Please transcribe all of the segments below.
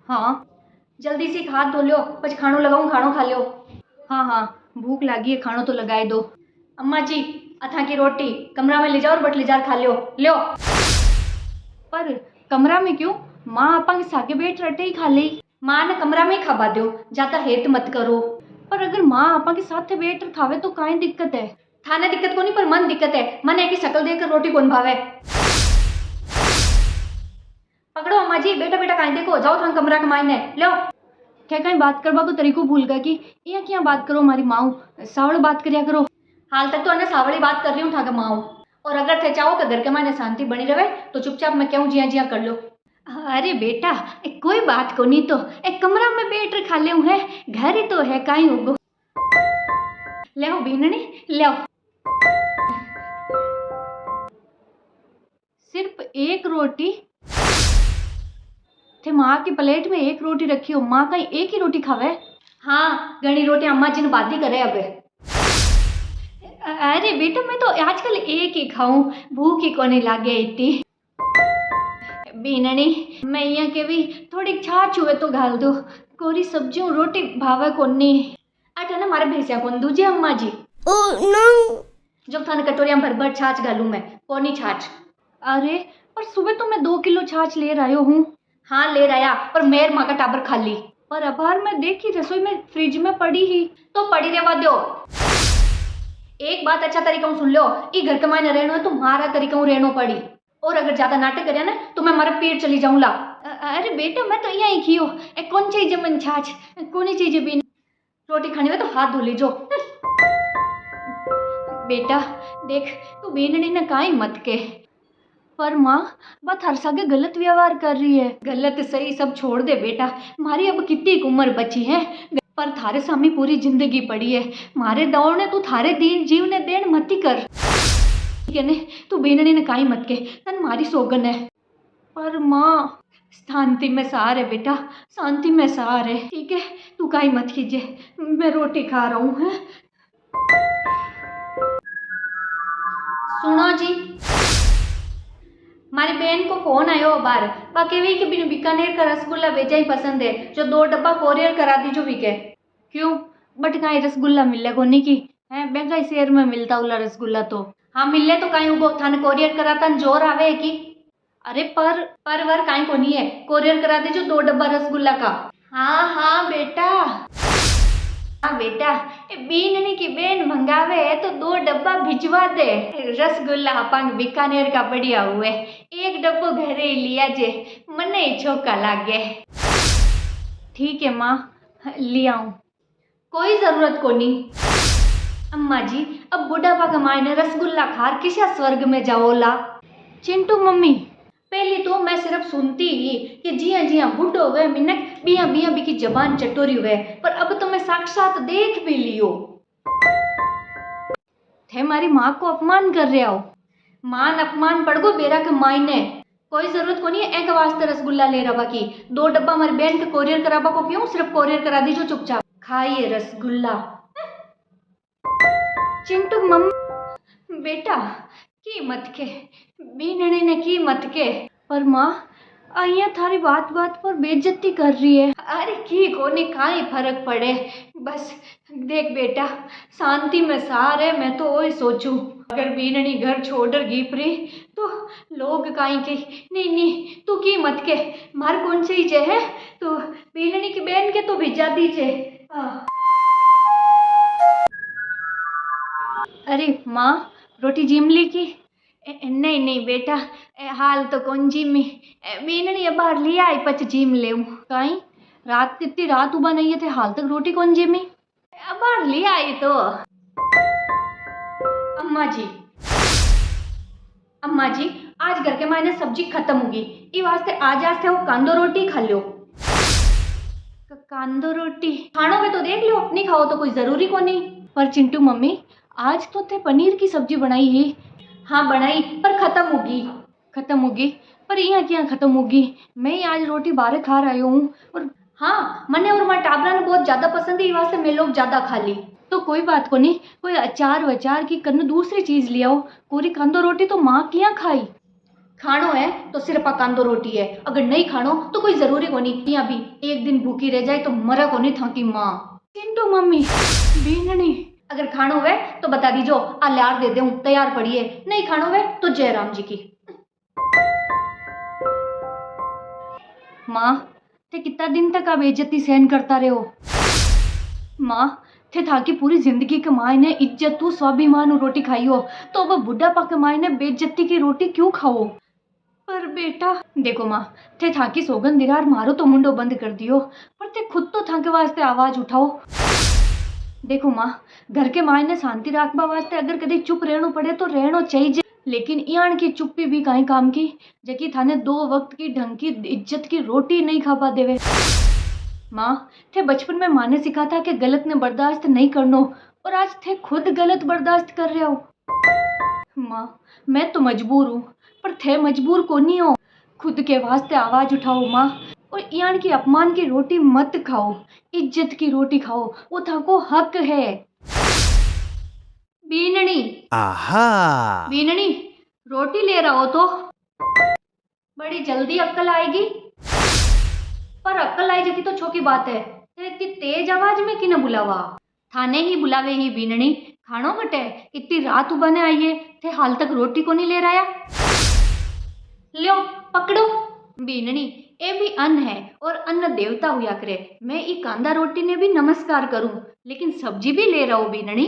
हाँ जल्दी से हाथ धो लो, पछ खानो लगाऊं, खानो खा लो। हाँ हाँ भूख लगी है, खानो तो लगाए दो। अम्मा जी अथा की रोटी कमरा में ले जाओ और बट ले जा खा लो लो। पर कमरा में क्यों? माँ आपा के सागे बैठ रटे ही खा ली। माँ ने कमरा में ही खबा दो, ज्यादा हेट मत करो। पर अगर माँ आपा के साथ बैठ खावे तो काई दिक्कत है? थाने दिक्कत को नहीं पर मन दिक्कत है। मन है कि शकल देखकर रोटी कौन भावे। पकड़ो अम्मा जी, बेटा बेटा काई देखो, जाओ थान कमरा के मायने लो। क्या कहीं बात करवा को तरीको भूल गया कि या क्या बात करो हमारी माँ सावड़ बात करिया करो। हाल तक तो अने सावड़ी बात कर रही हूँ ठाकर माँ। और अगर थे चाहो कि घर के मायने शांति बनी रहे तो चुपचाप मैं क्यों जिया जिया कर लो। अरे बेटा कोई बात को नहीं, तो एक कमरा में बैठ खा ले है, घर ही तो है काई होगो। ले बीननी ले। सिर्फ एक रोटी थे? माँ की प्लेट में एक रोटी रखी हो, माँ कहीं एक ही रोटी खावे? हाँ घनी रोटी अम्मा जी ने बात ही करे अब। अरे बेटा मैं तो आजकल एक ही खाऊं, भूख ही कोनी लागे इतनी। बीननी मैं यहाँ के भी थोड़ी छाछ हुए तो घाल दो, कोरी सब्जियों रोटी भावे कोनी। अटा ना मारे भेसिया कौन दूजे अम्मा जी। ओह नो, जब थाने कटोरिया भर भर छाछ घालू मैं, कोनी छाछ। अरे पर सुबह तो मैं 2 किलो छाछ ले आयो हूँ। हाँ ले आया, पर मेर माँ का टाबर खाली। पर अबार मैं देखी रसोई में फ्रिज में पड़ी ही, तो पड़ी रहवा दो। एक बात अच्छा तरीका सुन लो, ई घर के मायने रहना है तो मारा तरीका रहनो पड़ी। और अगर ज्यादा नाटक करे ना तो मैं मारे पेट चली जाऊंगा। अरे बेटा मैं तो यहाँ ही खियो, कौन चाहिए मन छाछ, कौन चाहिए भी रोटी खानी हो तो हाथ धो लीजो। बेटा देख तू बेनड़ी ने काई मत के। पर माँ बात हर सागे गलत व्यवहार कर रही है। गलत सही सब छोड़ दे बेटा, मारी अब कितनी उम्र बची है, पर थारे सामने पूरी जिंदगी पड़ी है। मारे दौड़ ने तू थारे दीन जीव ने देन मती कर, ठीक है ने? तू बेनड़ी ने काई मत के, तन मारी सोगन है। पर माँ शांति में सार है बेटा, शांति में सार है, ठीक है? तू काई मत कीजिए, मैं रोटी खा रहा हूँ। है सुनो जी, हमारी बहन को फोन आयो बार, केवी के बिनु बीकानेर का रसगुल्ला भेजा ही पसंद है, जो 2 डब्बा कोरियर करा दीजो बीके। क्यों बट कहीं रसगुल्ला मिले कोनी की है? बेंगा शहर में मिलता उला रसगुल्ला तो। हाँ मिले तो कहीं उगो थाने कोरियर कराता जोर आवे है की? अरे पर वर कहीं को नहीं है, कोरियर करा दीजो 2 डब्बा रसगुल्ला का। हाँ हाँ बेटा, हाँ बेटा बीननी की बेन मंगावे है तो 2 डब्बा भिजवा दे। रसगुल्ला अपंग बीकानेर का बढ़िया हुए, 1 डब्बो घरे ही लिया जे, मने ही छोका लागे। ठीक है माँ ले आऊं, कोई जरूरत को नहीं। अम्मा जी अब बुढ़ापा का मायने रसगुल्ला खार किसा स्वर्ग में जाओला। चिंटू मम्मी पहले तो मैं सिर्फ सुनती ही कि जी हाँ बुढ़ो हुए मिनक बिया बिया बी की जबान चटोरी हुए, पर अब तो मैं साक्षात देख भी लियो। थे हमारी माँ को अपमान कर रहे हो। मान अपमान पड़ गो बेरा के मायने, कोई जरूरत को नहीं है एक वास्ते रसगुल्ला ले रहा की। 2 डब्बा हमारी बहन के कोरियर कराबा को क्यों? सिर्फ कोरियर करा दीजो, चुपचाप खाइए रसगुल्ला। चिंटू मम्मी बेटा की मत के, बीनने ने की मत के। पर माँ अइया थारी बात बात पर बेइज्जती कर रही है। अरे की कोने काई फर्क पड़े, बस देख बेटा शांति में सार है। मैं तो वही सोचूं अगर बीननी घर छोड़कर गिपरी तो लोग काई के नहीं नहीं तू की मत के, मार कौन से ही जे है तो बीननी की बहन के तो भिजा दीजिए। अरे माँ रोटी जिम ली की? नहीं नहीं बेटा हाल तो कौन जिमी, बीननी बाहर लिया आई पच जिम ले कहीं रात कितनी रात उबा नहीं थे, हाल तक रोटी कौन जिमी बाहर लिया आई तो। अम्मा जी आज घर के मायने सब्जी खत्म होगी, ई वास्ते आज आज थे वो कांदो रोटी खा लो। कांदो रोटी खानों में तो देख लो, नहीं खाओ तो कोई जरूरी को नहीं। पर चिंटू मम्मी आज तो थे पनीर की सब्जी बनाई ही। हाँ बनाई पर खत्म होगी। खत्म होगी पर यहाँ क्या खत्म होगी, मैं ही आज रोटी बाहर खा रही हूँ। और हाँ मने और माँ टाबरा ने बहुत ज्यादा पसंद है, वास्ते मैं लोग ज्यादा खा ली। तो कोई बात को नहीं, कोई अचार वचार की कन्न दूसरी चीज ले आओ, पूरी कांदो रोटी तो माँ किया खाई। खानो है तो सिर्फ कांदो रोटी है, अगर नहीं खानो तो कोई जरूरी को नहीं। यहाँ भी एक दिन भूखी रह जाए तो मरा को नहीं थाकी माँ। चिंटू मम्मी बीननी अगर खानो है तो बता दीजो, आ लार दे दूं तैयार पड़ी है, नहीं खानो है तो जय राम जी की। माँ थे कितना दिन तक आप बेइज्जती सहन करता रहे हो? माँ थे थाकी पूरी जिंदगी के माए ने इज्जत तू स्वाभिमान रोटी खाई हो, तो अब बुढ़ापा के माए ने बेइज्जती की रोटी क्यों खाओ? पर बेटा देखो माँ, थे थाकी सोगन दिरार मारो तो मुंडो बंद कर दियो, पर थे खुद तो थाके वास्ते आवाज उठाओ। देखो माँ, घर के माए ने शांति राखबा वास्ते अगर कभी चुप रहनो पड़े तो रहनो चाहिए, लेकिन यान की चुप्पी भी काई काम की जबकि थाने 2 वक्त की ढंग की इज्जत की रोटी नहीं खापा देवे। माँ थे बचपन में माँ ने सिखा था कि गलत ने बर्दाश्त नहीं करनो, और आज थे खुद गलत बर्दाश्त कर रहे हो। माँ मैं तो मजबूर हूँ, पर थे मजबूर को नहीं हो। खुद के वास्ते आवाज उठाओ माँ, और यान की अपमान की रोटी मत खाओ, इज्जत की रोटी खाओ, वो थाको हक है। बीननी आहा बीननी रोटी ले रहा हो तो बड़ी जल्दी अक्ल आएगी, पर अक्ल आई जकी तो छोकी बात है, इतनी तेज आवाज में कि न बुलावा? थाने ही बुलावे ही बीननी, खानो घटे इतनी रात उबाने आइए थे हाल तक रोटी को नहीं ले रहा। लो पकड़ो बीननी, ए भी अन्न है और अन्न देवता हुआ करे, मैं ई कांदा रोटी ने भी नमस्कार करूं, लेकिन सब्जी भी ले रहा हूं बीननी।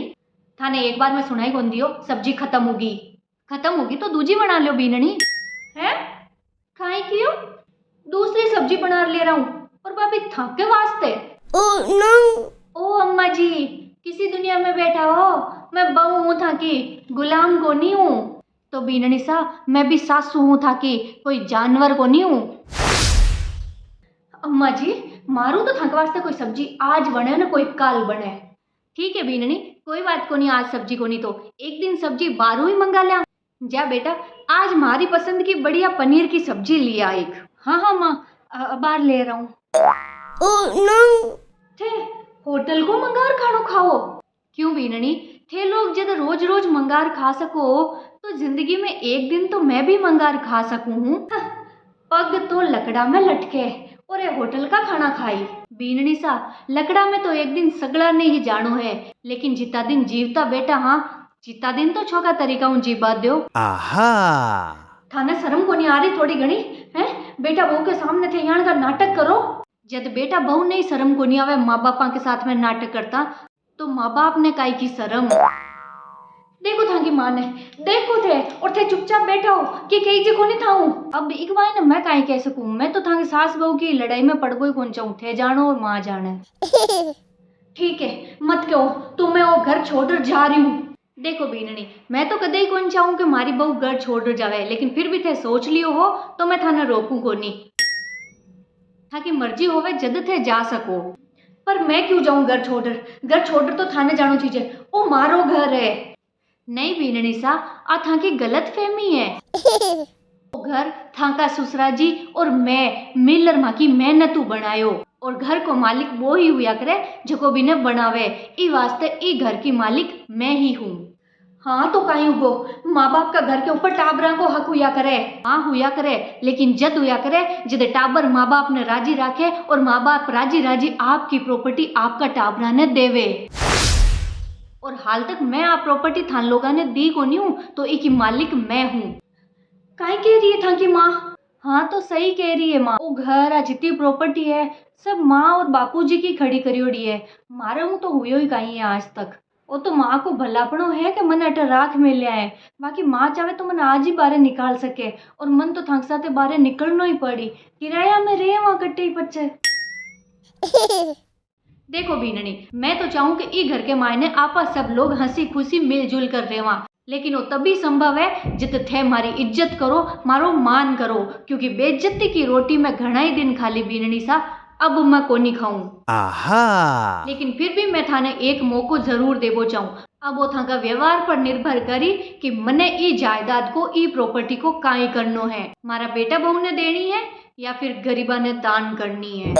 थाने एक बार में सुनाई कौन दियो सब्जी खत्म होगी तो दूजी बना लो बीननी। है खाई क्यों? दूसरी सब्जी बना ले रहा हूँ और भाभी थके वास्ते। Oh no. ओ अम्मा जी किसी दुनिया में बैठा हो, मैं बहू हूँ था कि गुलाम को नहीं हूँ। तो बीननी सा मैं भी सासू हूँ था कि कोई जानवर को नहीं हूँ। अम्मा जी मारू तो थक वास्ते कोई सब्जी आज बने न कोई काल बने। ठीक है बीननी कोई बात को नहीं, आज सब्जी को नहीं तो एक दिन सब्जी बारू ही मंगा लिया। जा बेटा आज हमारी पसंद की बढ़िया पनीर की सब्जी लिया एक। हाँ माँ बाहर ले रहा हूँ। Oh no. थे होटल को मंगार खानो खाओ? क्यों बीननी, थे लोग जब रोज रोज मंगार खा सको तो जिंदगी में एक दिन तो मैं भी मंगार खा सकूं हूँ। पग तो लकड़ा में लटके और ये होटल का खाना खाई। बीननी सा लकड़ा में तो एक दिन सगड़ा नहीं ही जानो है, लेकिन जितना दिन जीवता बेटा हाँ जितना दिन तो छोका तरीका हूँ जीवा दो। आहा थाने शर्म को नहीं आ रही थोड़ी घनी है? बेटा बहू के सामने थे यहाँ का नाटक करो। जब बेटा बहू नहीं शर्म को नहीं आवे माँ बापा के साथ में नाटक करता तो माँ बाप ने काई की शर्म। देखो था की माँ ने देखो थे और थे चुपचाप बैठा हो कि कहीं जे को नहीं था हूँ। अब एक बार ना मैं काई कह सकूं, मैं तो था सास बहू की लड़ाई में पड़ गई कौन चाहूँ, थे जानो और माँ जाने। ठीक है मत कहो तो मैं वो घर छोड़कर जा रही हूँ। देखो बीननी मैं तो कदे ही कौन चाहूँ कि मारी बहू घर छोड़ जावे, लेकिन फिर भी थे सोच लियो हो तो मैं थाने रोकू को नहीं। थाकी मर्जी होवे जद थे जा सको, पर मैं क्यों जाऊं घर छोड़ तो थाने जानो चाहिए, ओ मारो घर है। नहीं बीननी सा आ थाकी गलत फहमी है। ओ घर थाका ससुरा जी और मैं मिलर माँ की मेहनतू बनायो, और घर को मालिक वो ही हुआ करे जो भी ने बनावे, ई वास्ते ई घर की मालिक मैं ही हूँ। हाँ तो काई हुगो, माँ बाप का घर के ऊपर टाबरा को हक हुआ करे। हाँ हुआ करे, लेकिन जद हुआ करे जद टाबर माँ बाप ने राजी राखे और माँ बाप राजी राजी आपकी प्रॉपर्टी आपका टाबरा ने देवे। और हाल तक मैं आप प्रॉपर्टी थान लोगा ने दी को नहीं हूँ तो एक मालिक मैं हूँ। काई कह रही है था की माँ? हाँ तो सही कह रही है माँ, वो घर जितनी प्रॉपर्टी है सब माँ और बापूजी की खड़ी करियोड़ी है, मारे हूँ तो हुई ही कहीं है आज तक। वो तो माँ को भलापणो है कि मन अटर राख में लिया है, बाकी माँ चाहे तो मन आज ही बारे निकाल सके, और मन तो थक साथे बारे निकलना ही पड़ी, किराया में रहे वहाँ कट्टे ही बच्चे। देखो बीननी मैं तो चाहूँ कि ई घर के मायने आपा सब लोग हंसी खुशी मिलजुल कर रहे वहाँ, लेकिन वो तभी संभव है जित थे मारी इज्जत करो मारो मान करो, क्योंकि बेइज्जती की रोटी में घना ही दिन खाली बीननी सा अब मैं को नहीं खाऊं। आहा लेकिन फिर भी मैं थाने एक मौको जरूर देवो चाहूँ। अब वो था का व्यवहार पर निर्भर करी कि मने ई जायदाद को ई प्रॉपर्टी को काई करनो है, मारा बेटा बहू ने देनी है या फिर गरीबा ने दान करनी है।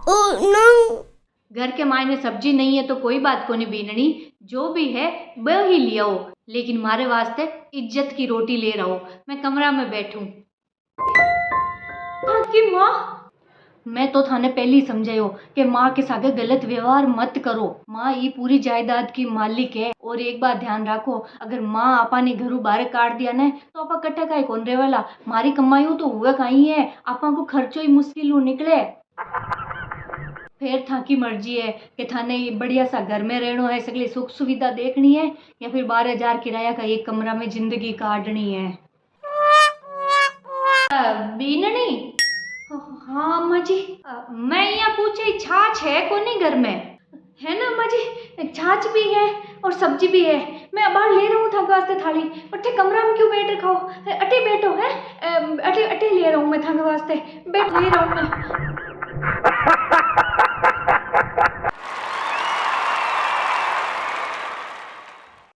Oh no. घर के मायने सब्जी नहीं है तो कोई बात को नहीं बीननी, जो भी है वह ही ले आओ, लेकिन मारे वास्ते इज्जत की रोटी ले रहो। मैं कमरा में बैठूं। की माँ, मैं तो थाने पहले ही समझायो कि माँ के सागे गलत व्यवहार मत करो। माँ ये पूरी जायदाद की मालिक है। और एक बात ध्यान रखो, अगर माँ आपा ने घरू बाहर काट दिया ने तो आपा कट्टा काई कौन रे वाला। मारी कमाई तो हुआ कहीं है, आपा को खर्चो ही मुश्किल हो निकले। फिर था की मर्जी है कि थाने ये बढ़िया सा घर में रहना है, सगली सुख सुविधा देखनी है, या फिर 12,000 किराया का एक कमरा में जिंदगी काटनी है। बीननी, हाँ अम्मा जी, मैं यहाँ पूछे छाछ है कोनी घर में, है ना अम्मा जी? छाछ भी है और सब्जी भी है। मैं बाहर ले रहा हूँ थक वास्ते थाली। अठे कमरा में क्यों बैठ रखा हो? अटे बैठो है, अटे अटे ले रहा हूँ मैं थक वास्ते, बैठ ले रहा हूँ मैं।